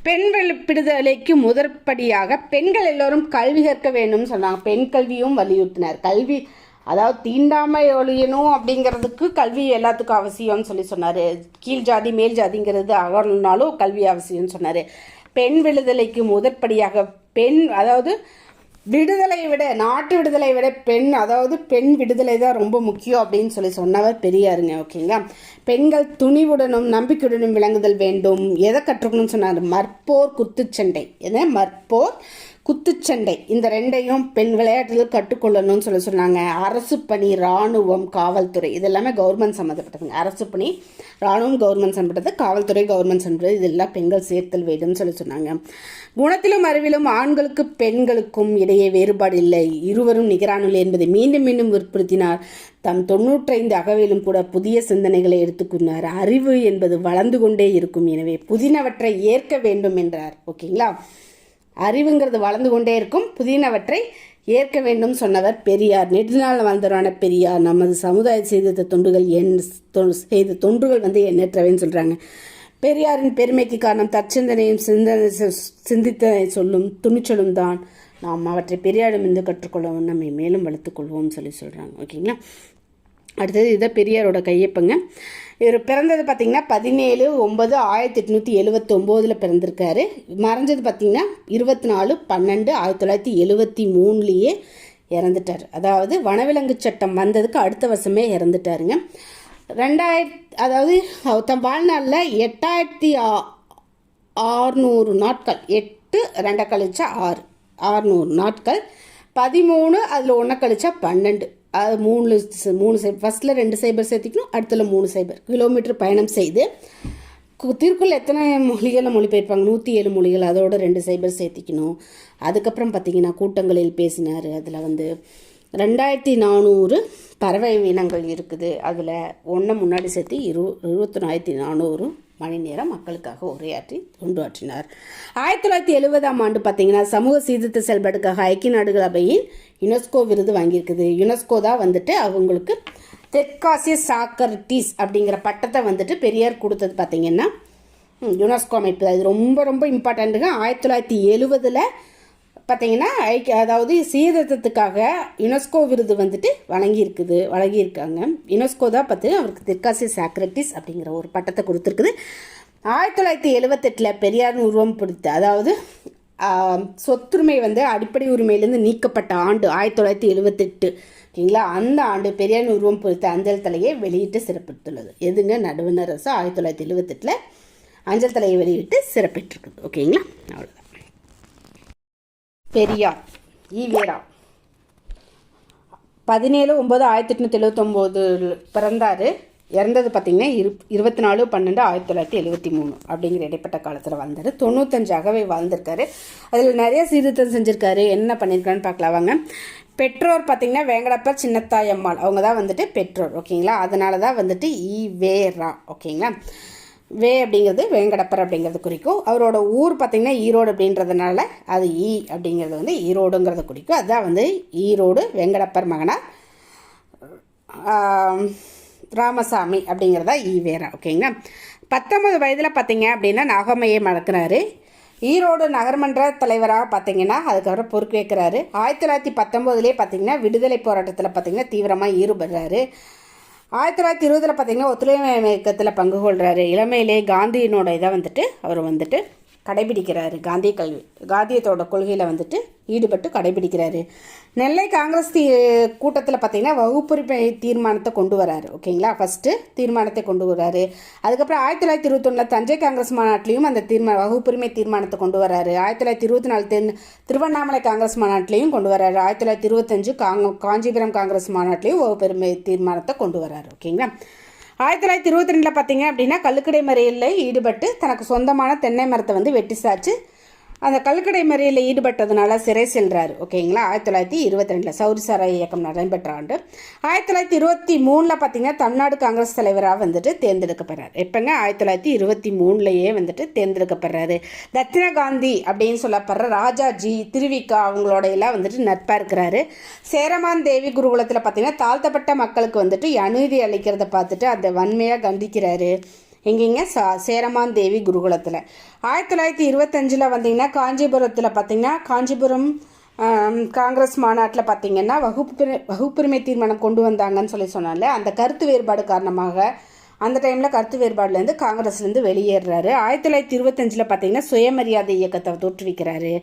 பெண் விடுதலைக்கு முதற்படியாக பெண்கள் எல்லோரும் கல்வி கற்க வேணும்னு சொன்னாங்க. பெண் கல்வியும் வலியுறுத்தினார். கல்வி அதாவது தீண்டாமை ஒழியணும் அப்படிங்கிறதுக்கு கல்வி எல்லாத்துக்கும் அவசியம்னு சொல்லி சொன்னார். கீழ் ஜாதி மேல் ஜாதிங்கிறது அகலனாலும் கல்வி அவசியம்னு சொன்னார். பெண் விடுதலைக்கு முதற்படியாக அதாவது விடுதலையை விட நாட்டு விடுதலை விட பெண் விடுதலை தான் ரொம்ப முக்கியம் அப்படின்னு சொல்லி சொன்னவர் பெரியாருங்க. ஓகேங்களா. பெண்கள் துணிவுடனும் நம்பிக்கையுடனும் விளங்குதல் வேண்டும். எதை கற்றுக்கணும்னு சொன்னார்? மற்போர் குத்துச்சண்டை. மற்போர் குத்துச்சண்டை இந்த ரெண்டையும் பெண் விளையாட்டுகள் கற்றுக்கொள்ளணும்னு சொல்லி சொன்னாங்க. அரசு பணி, இராணுவம், காவல்துறை இதெல்லாமே கவர்மெண்ட் சம்மந்தப்பட்டதுங்க. அரசு பணி, இராணுவம் கவர்மெண்ட் சம்மந்தப்பட்டது, காவல்துறை கவர்மெண்ட் சம்மந்தப்பட்டது. இதெல்லாம் பெண்கள் சேர்த்தல் வேண்டும்னு சொல்லி சொன்னாங்க. குணத்திலும் அறிவிலும் ஆண்களுக்கு பெண்களுக்கும் இடையே வேறுபாடு இல்லை, இருவரும் நிகரானுள்ளே என்பதை மீண்டும் மீண்டும் வற்புறுத்தினார். தம் 95 அகவிலும் கூட புதிய சிந்தனைகளை எடுத்துக்கொண்டார். அறிவு என்பது வளர்ந்து கொண்டே இருக்கும், எனவே புதினவற்றை ஏற்க வேண்டும் என்றார். ஓகேங்களா. அறிவுங்கிறது வளர்ந்து கொண்டே இருக்கும், புதினவற்றை ஏற்க வேண்டும் சொன்னவர் பெரியார். நெடுநாள் வாழ்ந்தவரான பெரியார் நமது சமுதாயம் செய்த தொண்டுகள் வந்து எண்ணற்றவைன்னு சொல்கிறாங்க. பெரியாரின் பெருமைக்கு காரணம் தற்சிந்தனையும் சிந்தித்த சொல்லும் துணிச்சலும் தான். நாம் அவற்றை பெரியாரிடமிருந்து கற்றுக்கொள்ளவும் நம்மை மேலும் வளர்த்துக்கொள்வோம்னு சொல்கிறாங்க. ஓகேங்களா. அடுத்தது இதுதான் பெரியாரோட கையொப்பங்க. இவர் பிறந்தது பார்த்திங்கன்னா 17/9/1879 பிறந்திருக்காரு. மறைஞ்சது பார்த்திங்கன்னா 24/12/1973 இறந்துட்டார். அதாவது வனவிலங்கு சட்டம் வந்ததுக்கு அடுத்த வருஷமே இறந்துட்டாருங்க. 2000 அதாவது தன் வாழ்நாளில் 8600 நாட்கள், 8 2 கழிச்சா 6 600 நாட்கள், 13 அதில் 1 கழிச்சா 12, அது 3 ஃபஸ்ட்டில் 2 சைபர் சேர்த்திக்கணும், அடுத்தல 3 கிலோமீட்டர் பயணம் செய்து திருக்குறள் எத்தனை மொழிகளை மொழிபெயர்ப்பாங்க? 107 மொழிகள், அதோட 2 சைபர் சேர்த்திக்கணும். அதுக்கப்புறம் பார்த்திங்கன்னா கூட்டங்களில் பேசினார். அதில் வந்து 2400 பறவை இனங்கள் இருக்குது, அதில் 1 முன்னாடி சேர்த்து 21,400 மணி நேரம் மக்களுக்காக உரையாற்றி தொண்டாற்றினார். 1970ஆம் ஆண்டு பார்த்திங்கன்னா சமூக சீர்திருத்த செயல்பாடுக்காக ஐக்கிய நாடுகள் அவையின் யுனெஸ்கோ விருது வாங்கியிருக்குது. யுனெஸ்கோ தான் வந்துட்டு அவங்களுக்கு தெற்காசிய சாக்ரட்டிஸ் அப்படிங்கிற பட்டத்தை வந்துட்டு பெரியார் கொடுத்தது பார்த்திங்கன்னா யுனெஸ்கோ அமைப்பு. அது ரொம்ப ரொம்ப இம்பார்ட்டண்ட்டுங்க. 1970 பார்த்திங்கன்னா அதாவது சீர்திருத்தத்துக்காக யுனெஸ்கோ விருது வந்துட்டு வழங்கியிருக்காங்க. யுனெஸ்கோ தான் பார்த்திங்கன்னா அவருக்கு தெற்காசிய சாக்ரட்டிஸ் அப்படிங்கிற ஒரு பட்டத்தை கொடுத்துருக்குது. 1978 பெரியாரின் உருவம் பிடித்த, அதாவது சொத்துரிமை வந்து அடிப்படை உரிமையிலேருந்து நீக்கப்பட்ட ஆண்டு 1978. ஓகேங்களா. அந்த ஆண்டு பெரியாரின் உருவம் பொறுத்த அஞ்சல் தலையை வெளியிட்டு சிறப்பித்துள்ளது. எதுங்க? நடுவண் அரசு 1978 அஞ்சல் தலையை வெளியிட்டு சிறப்பிட்டிருக்குது. ஓகேங்களா. அவ்வளோதான். பெரியார் ஈவேரா 17/9/1879 பிறந்தார். இறந்தது பார்த்திங்கன்னா 24/12/1973 அப்படிங்கிற இடைப்பட்ட காலத்தில் வாழ்ந்தார். 95 வாழ்ந்திருக்காரு. அதில் நிறைய சீர்திருத்தம் செஞ்சுருக்காரு. என்ன பண்ணியிருக்காருன்னு பார்க்கலாம் வாங்க. பெற்றோர் பார்த்திங்கன்னா வேங்கடப்பர் சின்னத்தாயம்மாள், அவங்க தான் வந்துட்டு பெற்றோர். ஓகேங்களா. அதனால தான் வந்துட்டு ஈவேரா. ஓகேங்களா. அப்படிங்கிறது வேங்கடப்பர் அப்படிங்கிறது குறிக்கும். அவரோட ஊர் பார்த்திங்கன்னா ஈரோடு அப்படின்றதுனால அது அப்படிங்கிறது வந்து ஈரோடுங்கிறத குறிக்கும். அதுதான் வந்து ஈரோடு வேங்கடப்பர் மகனார் ராமசாமி அப்படிங்கிறதா ஈவேரா. ஓகேங்களா. 19 வயதில் பார்த்திங்க அப்படின்னா நாகம்மையை மறக்கிறாரு. ஈரோடு நகர்மன்ற தலைவராக பார்த்திங்கன்னா அதுக்கப்புறம் பொறுப்பேற்கிறாரு. 1919 பார்த்திங்கன்னா விடுதலை போராட்டத்தில் பார்த்திங்கன்னா தீவிரமாக ஈடுபடுறாரு. 1920 பார்த்திங்கன்னா ஒத்துழையாமை இயக்கத்தில் பங்கு கொள்கிறாரு. இளமையிலே காந்தியினோட இதை வந்துட்டு அவர் வந்துட்டு கடைபிடிக்கிறாரு. காந்தியத்தோட கொள்கையில் வந்துட்டு ஈடுபட்டு கடைபிடிக்கிறாரு. நெல்லை காங்கிரஸ் கூட்டத்தில் பார்த்திங்கன்னா வகுப்புரிமை தீர்மானத்தை கொண்டு வராரு. ஓகேங்களா. ஃபஸ்ட்டு தீர்மானத்தை கொண்டு வராரு. அதுக்கப்புறம் 1921 தஞ்சை காங்கிரஸ் மாநாட்டிலையும் அந்த வகுப்புரிமை தீர்மானத்தை கொண்டு வராரு. 1924 திருவண்ணாமலை காங்கிரஸ் மாநாட்டிலையும் கொண்டு வராரு. 1925 காஞ்சிபுரம் காங்கிரஸ் மாநாட்டிலையும் வகுப்புரிமை தீர்மானத்தை கொண்டு வராரு. ஓகேங்களா. 1922 பார்த்திங்க அப்படின்னா கள்ளுக்கடை மறியலில் ஈடுபட்டு தனக்கு சொந்தமான தென்னை மரத்தை வந்து வெட்டி சாச்சு அந்த கள்ளுக்கடை மறியலில் ஈடுபட்டதுனால சிறை செல்கிறாரு. ஓகேங்களா. 1922 சௌரிசாராய இயக்கம் நடைபெற்ற ஆண்டு. 1923 பார்த்திங்கன்னா தமிழ்நாடு காங்கிரஸ் தலைவராக வந்துட்டு தேர்ந்தெடுக்கப்படுறாரு. எப்போங்க? 1923 வந்துட்டு தேர்ந்தெடுக்கப்படுறாரு. தத்தின காந்தி அப்படின்னு சொல்லப்படுற ராஜாஜி திருவிக்கா அவங்களோட எல்லாம் வந்துட்டு நட்பாக இருக்கிறாரு. சேரமான் தேவி குருகுலத்தில் பார்த்திங்கன்னா தாழ்த்தப்பட்ட மக்களுக்கு வந்துட்டு அநீதி அளிக்கிறத பார்த்துட்டு அதை வன்மையாக கண்டிக்கிறாரு. எங்கேங்க? சேரமான் தேவி குருகுலத்தில். 1925 வந்தீங்கன்னா காஞ்சிபுரத்தில் பார்த்திங்கன்னா காஞ்சிபுரம் காங்கிரஸ் மாநாட்டில் பார்த்திங்கன்னா வகுப்புரிமை தீர்மானம் கொண்டு வந்தாங்கன்னு சொன்னால அந்த கருத்து வேறுபாடு காரணமாக அந்த டைமில் கருத்து வேறுபாடுலேருந்து காங்கிரஸ்லேருந்து வெளியேறாரு. 1925 பார்த்திங்கன்னா சுயமரியாதை இயக்கத்தை தோற்றுவிக்கிறாரு.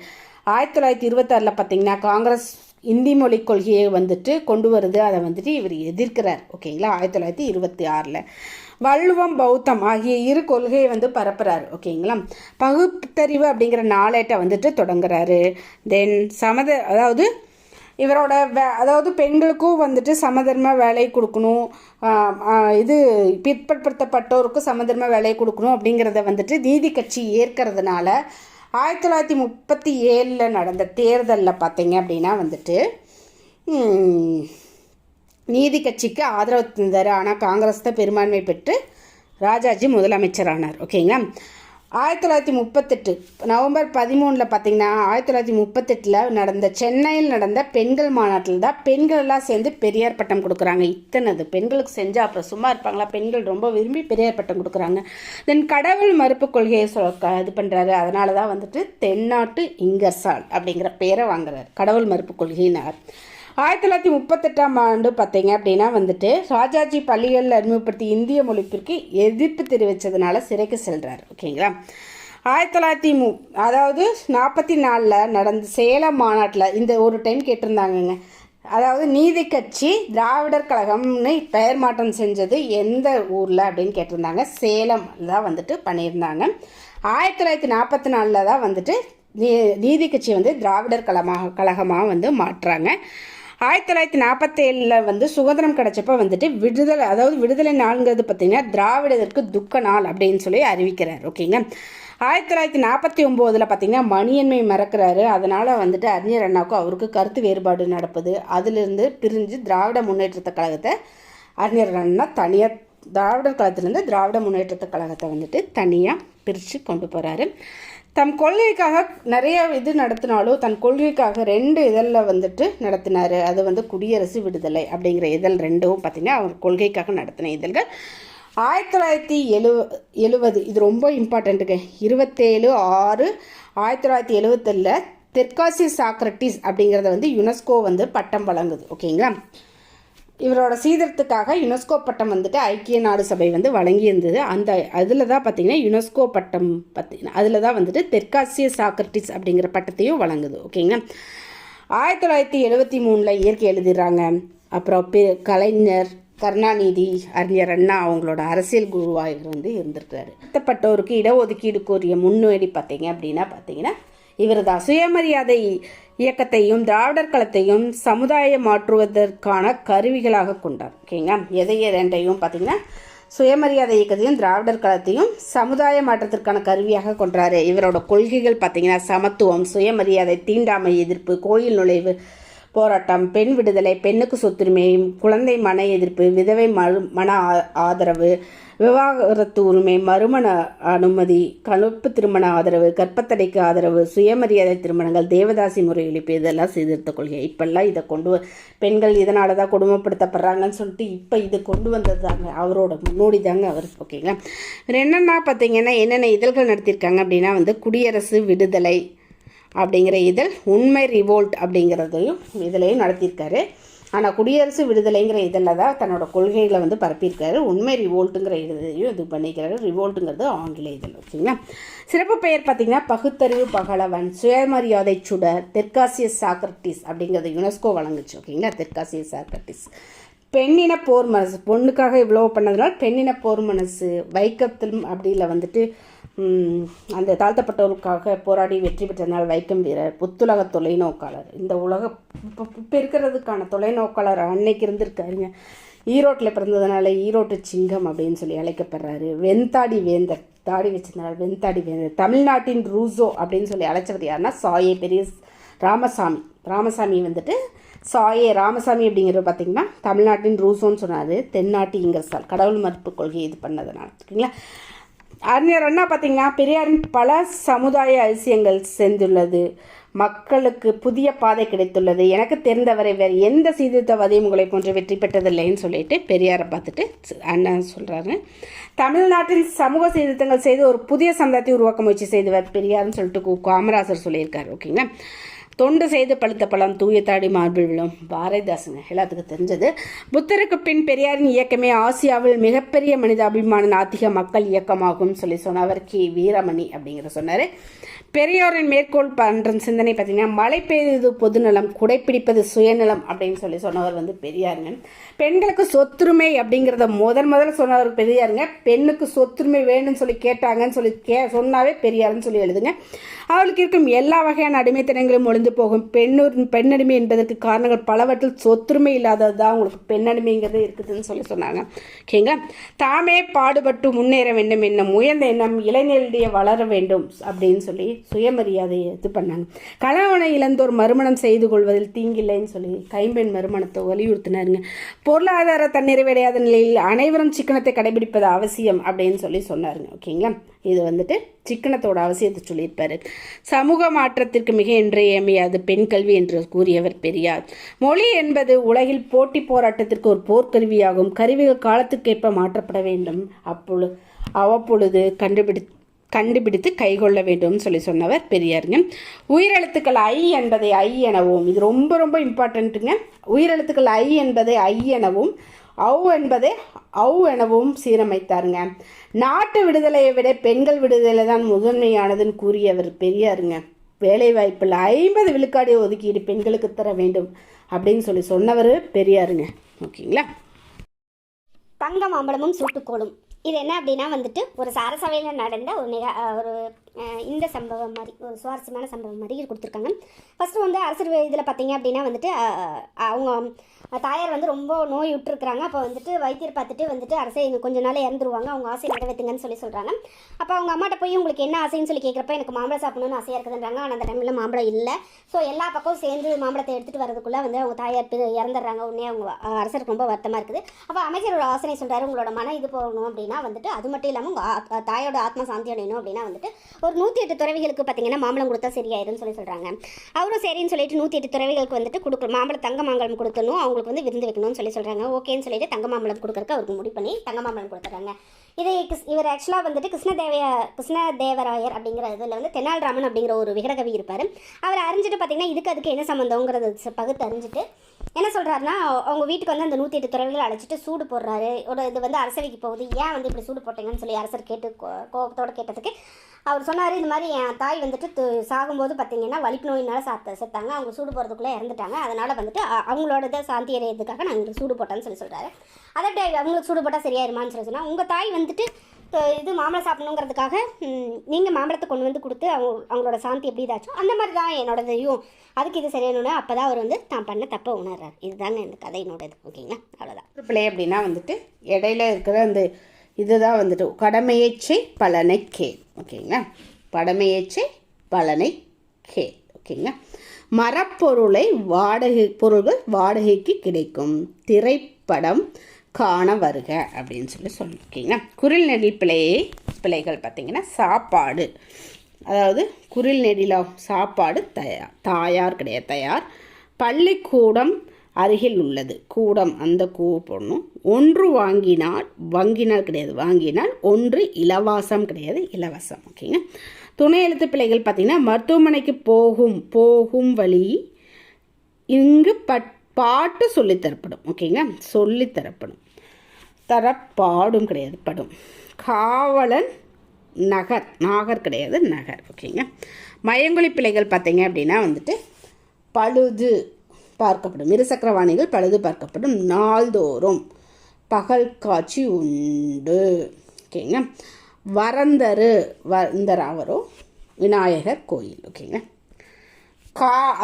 1926 பார்த்திங்கன்னா காங்கிரஸ் இந்தி மொழி கொள்கையை வந்துட்டு கொண்டு வருது. அதை வந்துட்டு இவர் எதிர்க்கிறார். ஓகேங்களா. 1926 வள்ளுவம் பௌத்தம் ஆகிய இரு கொள்கையை வந்து பரப்புறாரு. ஓகேங்களா. பகுத்தறிவு அப்படிங்கிற நாளேட்டை வந்துட்டு தொடங்குறாரு. தென் அதாவது இவரோட அதாவது பெண்களுக்கும் வந்துட்டு சமதர்ம வேலை கொடுக்கணும், இது பிற்படுத்தப்பட்டோருக்கும் சமதர்ம வேலை கொடுக்கணும் அப்படிங்கிறத வந்துட்டு நீதி கட்சி ஏற்கிறதுனால 1937 நடந்த தேர்தலில் பார்த்தீங்க அப்படின்னா வந்துட்டு நீதி கட்சிக்கு ஆதரவு தந்தார். ஆனால் காங்கிரஸ் தான் பெரும்பான்மை பெற்று ராஜாஜி முதலமைச்சரானார். ஓகேங்களா. 1938 நவம்பர் 13 பார்த்தீங்கன்னா 1938 நடந்த சென்னையில் நடந்த பெண்கள் மாநாட்டில் தான் பெண்கள் எல்லாம் சேர்ந்து பெரியார் பட்டம் கொடுக்குறாங்க. இத்தனது பெண்களுக்கு செஞ்சால் அப்புறம் சும்மா இருப்பாங்களா? பெண்கள் ரொம்ப விரும்பி பெரியார் பட்டம் கொடுக்குறாங்க. தென் கடவுள் மறுப்பு கொள்கையை இது பண்ணுறாரு. அதனால தான் வந்துட்டு தென்னாட்டு இங்கர்சால் அப்படிங்கிற பேரை வாங்குறாரு. கடவுள் மறுப்பு கொள்கையினார். 1938ஆம் ஆண்டு பார்த்தீங்க அப்படின்னா வந்துட்டு ராஜாஜி பள்ளிகளில் அறிமுகப்படுத்தி இந்திய மொழிப்பிற்கு எதிர்ப்பு தெரிவித்ததுனால சிறைக்கு செல்கிறார். ஓகேங்களா? 1944 நடந்த சேலம் மாநாட்டில் இந்த ஒரு டைம் கேட்டிருந்தாங்கங்க. அதாவது நீதி கட்சி திராவிடர் கழகம்னு பெயர் மாற்றம் செஞ்சது எந்த ஊரில் அப்படின்னு கேட்டிருந்தாங்க. சேலம் தான் வந்துட்டு பண்ணியிருந்தாங்க. 1944 தான் வந்துட்டு நீதி கட்சி வந்து திராவிடர் கழகமாக வந்து மாற்றுறாங்க. 1947 வந்து சுதந்திரம் கிடைச்சப்ப வந்துட்டு விடுதலை, அதாவது விடுதலை நாளுங்கிறது பார்த்தீங்கன்னா திராவிடருக்கு துக்க நாள் அப்படின்னு சொல்லி அறிவிக்கிறார். ஓகேங்க. 1949 பார்த்தீங்கன்னா மணியன்மை மறக்கிறாரு. அதனால் வந்துட்டு அறிஞர் அண்ணாவுக்கும் அவருக்கு கருத்து வேறுபாடு நடப்பது. அதிலிருந்து பிரிஞ்சு திராவிட முன்னேற்றத்த கழகத்தை அறிஞர் அண்ணா தனியாக திராவிடர் கழகத்திலேருந்து திராவிட முன்னேற்றத்த கழகத்தை வந்துட்டு தனியாக பிரித்து கொண்டு போகிறாரு. தம் கொள்கைக்காக நிறைய நடத்தினாலும் தன் கொள்கைக்காக 2 இதழில் வந்துட்டு நடத்தினார். அது வந்து குடியரசு விடுதலை அப்படிங்கிற இதழ் 2ம் பார்த்திங்கன்னா அவர் கொள்கைக்காக நடத்தின இதழ்கள். 1970 இது ரொம்ப இம்பார்ட்டண்ட்டுங்க. 27/6/1970 தெற்காசிய சாக்ரட்டிஸ் அப்படிங்கிறத வந்து யுனெஸ்கோ வந்து பட்டம் வழங்குது. ஓகேங்களா? இவரோட சீதனத்துக்காக யுனெஸ்கோ பட்டம் வந்துட்டு ஐக்கிய நாடு சபை வந்து வழங்கியிருந்தது. அதில் தான் பார்த்திங்கன்னா யுனெஸ்கோ பட்டம் பார்த்திங்கன்னா அதில் தான் வந்துட்டு தெற்காசிய சாக்ரட்டிஸ் அப்படிங்கிற பட்டத்தையும் வழங்குது. ஓகேங்க. 1973 இயற்கை எழுதிடுறாங்க. அப்புறம் கலைஞர், கருணாநிதி, அறிஞர் அண்ணா அவங்களோட அரசியல் குருவாக வந்து இருந்திருக்கிறாரு. பட்டோருக்கு இடஒதுக்கீடு கோரிய முன்னோடி பார்த்தீங்கன்னா இவர் தான் சுயமரியாதை இயக்கத்தையும் திராவிடர் கழகத்தையும் சமுதாய மாற்றுவதற்கான கருவிகளாக கொண்டார். ஓகேங்க. எதைய 2ஐயும் பார்த்தீங்கன்னா சுயமரியாதை இயக்கத்தையும் திராவிடர் கழகத்தையும் சமுதாய மாற்றத்திற்கான கருவியாக கொண்டாரு. இவரோட கொள்கைகள் பார்த்தீங்கன்னா சமத்துவம், சுயமரியாதை, தீண்டாமை எதிர்ப்பு, கோயில் நுழைவு போராட்டம், பெண் விடுதலை, பெண்ணுக்கு சொத்துரிமை, குழந்தை மன எதிர்ப்பு, விதவை மன ஆதரவு, விவாகரத்து உரிமை, மறுமண அனுமதி, கலப்பு திருமண ஆதரவு, கர்ப்பத்தடைக்கு ஆதரவு, சுயமரியாதை திருமணங்கள், தேவதாசி முறை ஒழிப்பு, இதெல்லாம் சீர்திருத்த கொள்கை. இப்பெல்லாம் இதை பெண்கள் இதனால தான் கொடுமைப்படுத்தப்படுறாங்கன்னு சொல்லிட்டு இப்போ இது கொண்டு வந்தது தாங்க அவரோட முன்னோடி தாங்க அவர். ஓகேங்களா? என்னென்னா பார்த்தீங்கன்னா என்னென்ன இதழ்கள் நடத்தியிருக்காங்க அப்படின்னா வந்து குடியரசு விடுதலை அப்படிங்கிற இதழ், உண்மை ரிவோல்ட் அப்படிங்கிறதையும் இதிலையும் நடத்தியிருக்காரு. ஆனால் குடியரசு விடுதலைங்கிற இதில் தான் தன்னோட கொள்கைகளை வந்து பரப்பியிருக்காரு. உண்மை ரிவோல்ட்டுங்கிற இதையும் இது பண்ணிக்கிறாரு. ரிவோல்ட்டுங்கிறது ஆங்கில இதழ். ஓகேங்களா? சிறப்பு பெயர் பார்த்திங்கன்னா பகுத்தறிவு பகலவன், சுயமரியாதை சுடர், தெற்காசிய சாக்ரட்டிஸ் அப்படிங்கிறது யுனெஸ்கோ வழங்குச்சு. ஓகேங்களா? தெற்காசிய சாக்ரட்டிஸ். பெண்ணின போர் மனசு, பொண்ணுக்காக இவ்வளோ பண்ணதுனால பெண்ணின போர் மனசு, வைக்கத்தில் அப்படியில் வந்துட்டு அந்த தாழ்த்தப்பட்டவர்களுக்காக போராடி வெற்றி பெற்றனால் வைக்கம் வீரர், புத்துலக தொலைநோக்காளர். இந்த உலக இப்போ இருக்கிறதுக்கான தொலைநோக்காளர் அன்னைக்கு இருந்திருக்காருங்க. ஈரோட்டில் பிறந்ததுனால ஈரோட்டு சிங்கம் அப்படின்னு சொல்லி அழைக்கப்படுறாரு. வெண்தாடி வேந்தர், தாடி வச்சிருந்தார் வெண்தாடி வேந்தர். தமிழ்நாட்டின் ரூசோ அப்படின்னு சொல்லி அழைச்சவர் யாருன்னா சாயே பெரிய ராமசாமி வந்துட்டு சாயே ராமசாமி அப்படிங்கிறது பார்த்திங்கன்னா தமிழ்நாட்டின் ரூசோன்னு சொன்னார். தென்னாட்டு இங்கர்சால் கடவுள் மறுப்பு கொள்கை இது பண்ணதுனால. ஓகேங்களா? அறிஞர் அண்ணா பார்த்திங்கன்னா பெரியாரின் பல சமுதாய அதிசயங்கள் செஞ்சுள்ளது, மக்களுக்கு புதிய பாதை கிடைத்துள்ளது, எனக்கு தெரிந்தவரை வேறு எந்த சீர்திருத்தவாதியும் உங்களை போன்ற வெற்றி பெற்றதில்லைன்னு சொல்லிட்டு பெரியாரை பார்த்துட்டு அண்ணா சொல்கிறாரு. தமிழ்நாட்டில் சமூக சீர்திருத்தங்கள் செய்து ஒரு புதிய சமுதாயத்தை உருவாக்க முயற்சி செய்தவர் பெரியார்னு சொல்லிட்டு காமராசர் சொல்லியிருக்காரு. ஓகேங்களா? தொண்டு செய்து பழுத்த பழம் தூய தாடி மார்பில் விழும், பாரதிதாசன் எல்லாத்துக்கும் தெரிஞ்சது. புத்தருக்கு பின் பெரியாரின் இயக்கமே ஆசியாவில் மிகப்பெரிய மனிதாபிமான நாத்திக மக்கள் இயக்கமாகும் சொல்லி சொன்னவர் வீரமணி அப்படிங்கிற சொன்னார். பெரியோரின் மேற்கோள் பண்ற சிந்தனை பார்த்தீங்கன்னா மழை பெய்தது பொதுநலம், குடைப்பிடிப்பது சுயநலம் அப்படின்னு சொல்லி சொன்னவர் வந்து பெரியாருங்க. பெண்களுக்கு சொத்துரிமை அப்படிங்கிறத முதல்ல சொன்னவர் பெரியாருங்க. பெண்ணுக்கு சொத்துரிமை வேணும்னு சொல்லி கேட்டாங்கன்னு சொல்லி சொன்னாவே பெரியாருன்னு சொல்லி எழுதுங்க. அவளுக்கு இருக்கும் எல்லா வகையான அடிமைத்தனங்களும் ஒழிந்து போகும். பெண்ணடிமை என்பதற்கு காரணங்கள் பலவற்றில் சொத்துரிமை இல்லாதது தான் உங்களுக்கு பெண்ணடிமைங்கிறது இருக்குதுன்னு சொல்லி சொன்னாங்க. ஓகேங்க. தாமே பாடுபட்டு முன்னேற வேண்டும் என்னும் உயர்ந்த எண்ணம் இளைஞர்களிடையே வளர வேண்டும் அப்படின்னு சொல்லி சுயமரியாதையை இது பண்ணாங்க. கணவனை இழந்தோர் மறுமணம் செய்து கொள்வதில் தீங்கில்லைன்னு சொல்லி கைம்பெண் மறுமணத்தை வலியுறுத்தினாருங்க. பொருளாதார தன்னிறைவடையாத நிலையில் அனைவரும் சிக்கனத்தை கடைபிடிப்பது அவசியம் அப்படின்னு சொல்லி சொன்னாருங்க. ஓகேங்களா? இது வந்துட்டு சிக்கனத்தோட அவசியத்தை சொல்லியிருப்பார். சமூக மாற்றத்திற்கு மிக இன்றியமையாது பெண் கல்வி என்று கூறியவர் பெரியார். மொழி என்பது உலகில் போட்டி போராட்டத்திற்கு ஒரு போர்க்கருவியாகும். கருவிகள் காலத்துக்கேற்ப மாற்றப்பட வேண்டும். அவ்வப்பொழுது கண்டுபிடித்து கைகொள்ள வேண்டும் சொன்னவர் பெரியாருங்க. உயிரெழுத்துக்கள் ஐ என்பதை ஐ எனவும், இது ரொம்ப ரொம்ப இம்பார்ட்டண்ட்டுங்க. உயிரெழுத்துக்கள் ஐ என்பதை ஐ எனவும் ஔ என்பதை ஔ எனவும் சீரமைத்தாருங்க. நாட்டு விடுதலையை விட பெண்கள் விடுதலை தான் முதன்மையானதுன்னு கூறியவர் பெரியாருங்க. வேலைவாய்ப்பில் 50 விழுக்காடு ஒதுக்கீடு பெண்களுக்கு தர வேண்டும் அப்படின்னு சொன்னவர் பெரியாருங்க. ஓகேங்களா. தங்க மாம்பழமும் சூட்டுக்கோளும் இது என்ன அப்படின்னா வந்துட்டு ஒரு அரசவையில் நடந்த ஒரு இந்த சம்பவம் மாதிரி ஒரு சுவாரஸ்யமான சம்பவம் மாதிரி கொடுத்துருக்காங்க. ஃபஸ்ட்டு வந்து அரசர் இதில் பார்த்தீங்க அப்படின்னா வந்துட்டு அவங்க தாயார் வந்து ரொம்ப நோய் விட்டுருக்குறாங்க. அப்போ வந்துட்டு வைத்தியர் பார்த்துட்டு வந்துட்டு அரசை கொஞ்ச நாள் இறந்துருவாங்க, அவங்க ஆசை நிறைவேற்றுங்கன்னு சொல்கிறாங்க. அப்போ அவங்க அம்மாட்ட போய் உங்களுக்கு என்ன ஆசைன்னு சொல்லி கேட்குறப்ப எனக்கு மாம்பழம் சாப்பிடணும்னு ஆசையாக இருக்குதுன்றாங்க. ஆனால் அந்த டைமில் மாம்பழம் இல்லை. ஸோ எல்லா பக்கமும் சேர்ந்து மாம்பழத்தை எடுத்துகிட்டு வரதுக்குள்ளே வந்து அவங்க தாயார் இறந்துடுறாங்க. உடனே அவங்க அரசருக்கு ரொம்ப வருத்தமாக இருக்குது. அப்போ அமைச்சரோட ஆசனை சொல்கிறாரு, உங்களோட மன இது போகணும் அப்படின்னா வந்துட்டு அது மட்டும் இல்லாமல் உங்கள் தாயோட ஆத்மா சாந்தி அடையணும் அப்படின்னா வந்துட்டு ஒரு 108 துறவிகளுக்கு பார்த்தீங்கன்னா மாம்பழம் கொடுத்தா சரியாயிருன்னு சொல்கிறாங்க. அவரும் சரின்னு சொல்லிட்டு 108 துறவிகளுக்கு வந்துட்டு கொடுக்கணும், தங்க மாம்பழம் கொடுக்கணும், அவங்களுக்கு வந்து விருந்து வைக்கணும்னு சொல்கிறாங்க. ஓகேன்னு சொல்லிட்டு தங்க மாம்பழம் கொடுக்கறக்கு அவருக்கு முடிவு பண்ணி தங்க மாம்பழம் கொடுத்துறாங்க. இவர் ஆக்சுவலாக வந்துட்டு கிருஷ்ணதேவராயர் அப்படிங்கிற இதில் வந்து தெனாலிராமன் அப்படிங்கிற ஒரு விகடகவி இருப்பார். அவர் அறிஞ்சிட்டு பார்த்தீங்கன்னா அதுக்கு என்ன சம்மந்தங்கிறது பகுத்து அறிஞ்சிட்டு என்ன சொல்கிறாருன்னா, அவங்க வீட்டுக்கு வந்து அந்த 108 துறவிகளை அழைச்சிட்டு சூடு போடுறாரு. இது வந்து அரசவைக்கு போகுது, ஏன் வந்து இப்படி சூடு போட்டீங்கன்னு சொல்லி அரசர் கோபத்தோடு கேட்டதுக்கு அவர் சொன்னார், இந்த மாதிரி என் தாய் வந்துட்டு சாகும்போது பார்த்தீங்கன்னா வலிப்பு நோயினால் செத்தாங்க, அவங்க சூடு போகிறதுக்குள்ளே இறந்துட்டாங்க, அதனால் வந்துட்டு அவங்களோட இதை சாந்தி அடையிறதுக்காக நான் இங்கே சூடு போட்டேன்னு சொல்கிறாரு. அதை அவங்களுக்கு சூடு போட்டால் சரியாயிருமான்னு சொன்னால், உங்கள் தாய் வந்துட்டு இது மாம்பழம் சாப்பிடணுங்கிறதுக்காக நீங்கள் மாம்பழத்தை கொண்டு வந்து கொடுத்து அவங்களோட சாந்தி எப்படி இதாச்சும் அந்த மாதிரி தான் என்னோடதையும், அதுக்கு இது சரியானோட அப்போ தான் அவர் வந்து தான் பண்ண தப்பை உணர்றார். இதுதாங்க இந்த கதையினோட இது. ஓகேங்களா, அவ்வளோதான். பிள்ளை அப்படின்னா வந்துட்டு இடையில இருக்கிற அந்த இதுதான் வந்துட்டு கடமையேச்சை பலனை கேள். ஓகேங்களா, கடமையேச்சை பலனை கேள். ஓகேங்களா. மரப்பொருளை பொருள்கள் வாடகைக்கு கிடைக்கும், திரைப்படம் காண வருக அப்படின்னு சொல்லணும். ஓகேங்களா. குரில் நெடில் பிழைகள் பார்த்தீங்கன்னா சாப்பாடு, அதாவது குரில் நெடிலா சாப்பாடு தாயார் கிடையாது, தயார். பள்ளிக்கூடம் அருகில் உள்ளது, கூடம் அந்த கூ போடணும். ஒன்று வாங்கினால் கிடையாது, வாங்கினால். ஒன்று இலவாசம் கிடையாது, இலவசம். ஓகேங்க. துணை எழுத்து பிழைகள் பார்த்தீங்கன்னா மருத்துவமனைக்கு போகும் வழி இங்கு பாட்டு சொல்லித்தரப்படும். ஓகேங்க, சொல்லித்தரப்படும். தரப்பாடும் கிடையாது, படும். காவலன் நாகர் கிடையாது, நகர். ஓகேங்க. மயங்கொலி பிழைகள் பார்த்தீங்க அப்படின்னா வந்துட்டு பழுது பார்க்கப்படும், இருசக்கரவாணிகள் பழுது பார்க்கப்படும், நாள்தோறும், பகல் காட்சி உண்டு. ஓகேங்க. வந்தராவரோ விநாயகர் கோயில். ஓகேங்க.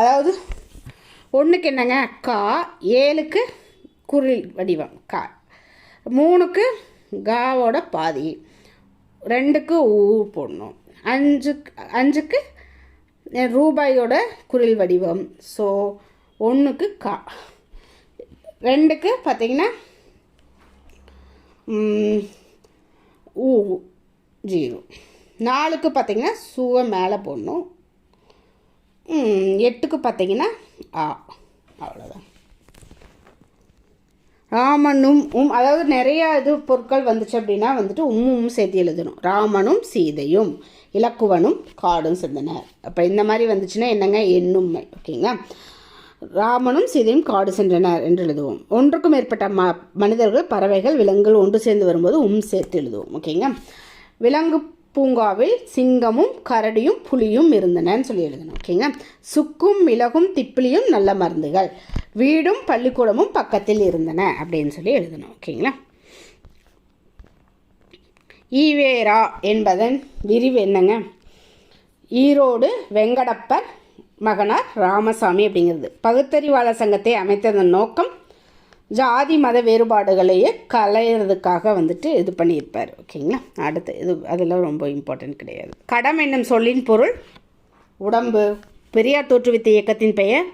அதாவது ஒன்றுக்கு என்னங்க கா, 7க்கு குரில் வடிவம் கா, 3க்கு காவோட பாதி, 2க்கு ஊ போடணும், 5க்கு ரூபாயோட குரில் வடிவம். ஸோ 1க்கு கா, 2க்கு பார்த்தீங்கன்னா ஊ 0, 4க்கு பார்த்தீங்கன்னா சூவை மேலே போடணும், 8க்கு பார்த்தீங்கன்னா ஆ. அவ்வளோதான். ராமனும் அதாவது நிறையா இது பொருட்கள் வந்துச்சு அப்படின்னா வந்துட்டு சேர்த்து எழுதணும். ராமனும் சீதையும் இலக்குவனும் காடும் சென்றனர். அப்போ இந்த மாதிரி வந்துச்சுன்னா என்னங்க, எண்ணும்மை. ஓகேங்களா. ராமனும் சீதையும் காடு சென்றனர் என்று எழுதுவோம். ஒன்றுக்கும் மேற்பட்ட மனிதர்கள், பறவைகள், விலங்குகள் ஒன்று சேர்ந்து வரும்போது சேர்த்து எழுதுவோம். ஓகேங்க. விலங்கு பூங்காவில் சிங்கமும் கரடியும் புலியும் இருந்தனன்னு சொல்லி எழுதணும். ஓகேங்க. சுக்கும் மிளகும் திப்பிலியும் நல்ல மருந்துகள், வீடும் பள்ளிக்கூடமும் பக்கத்தில் இருந்தன அப்படின்னு சொல்லி எழுதணும். ஓகேங்களா. ஈவேரா என்பதன் விரிவு என்னங்க, ஈரோடு வெங்கடப்பர் மகனார் ராமசாமி அப்படிங்கிறது. பகுத்தறிவாளர் சங்கத்தை அமைத்ததன் நோக்கம் ஜாதி மத வேறுபாடுகளையே களையிறதுக்காக வந்துட்டு இது பண்ணியிருப்பார். ஓகேங்களா. அடுத்து இது அதெல்லாம் ரொம்ப இம்பார்ட்டன்ட் கிடையாது. கடம் என்னும் சொல்லின் பொருள் உடம்பு. பெரியார் தோற்றுவித்த இயக்கத்தின் பெயர்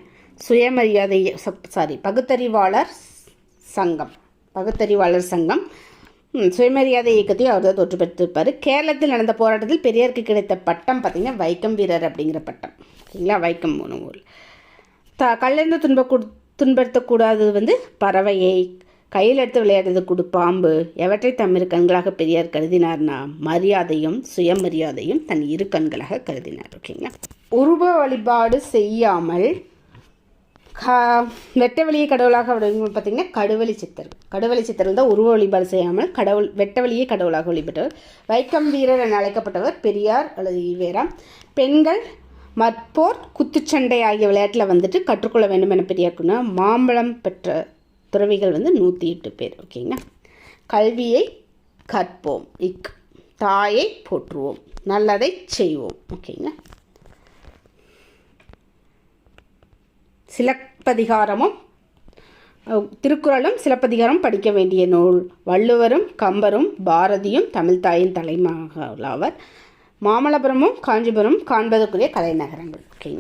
பகுத்தறிவாளர் சங்கம். சுயமரியாதை இயக்கத்தையும் அவர் தான் தோற்றுப்பெற்றிருப்பார். கேரளத்தில் நடந்த போராட்டத்தில் பெரியாருக்கு கிடைத்த பட்டம் பார்த்திங்கன்னா வைக்கம் வீரர் அப்படிங்கிற பட்டம். ஓகேங்களா, வைக்கம் ஊர். கல்லெறிந்து துன்படுத்தக்கூடாது வந்து பறவையை, கையில் எடுத்து விளையாடுறது பாம்பு, எவற்றை தம்மிரு கண்களாக பெரியார் கருதினார்னா மரியாதையும் சுயமரியாதையும் தன் இரு கண்களாக கருதினார். ஓகேங்களா, உருவ வழிபாடு செய்யாமல் வெட்ட வெளியே கடவுளாக பார்த்திங்கன்னா கடுவெளி சித்தர். கடுவெளி சித்தர்கள் தான் உருவ வழிபாடு செய்யாமல் வெட்ட வெளியே கடவுளாக வழிபட்டவர். வைக்கம் வீரர் என அழைக்கப்பட்டவர் பெரியார் அல்லது ஈவேரா. பெண்கள் மற்போர், குத்துச்சண்டை ஆகிய விளையாட்டில் வந்துட்டு கற்றுக்கொள்ள வேண்டும் என பெரியார்க்குன்னா மாம்பழம் பெற்ற துறவிகள் வந்து 108 பேர். ஓகேங்களா, கல்வியை கற்போம், தாயை போற்றுவோம், நல்லதை செய்வோம். ஓகேங்களா, சிலப்பதிகாரமும் திருக்குறளும் சிலப்பதிகாரம் படிக்க வேண்டிய நூல். வள்ளுவரும் கம்பரும் பாரதியும் தமிழ்தாயின் தலைமகளாவர். மாமல்லபுரமும் காஞ்சிபுரம் காண்பதற்குரிய கலைநகரங்கள். ஓகேங்க.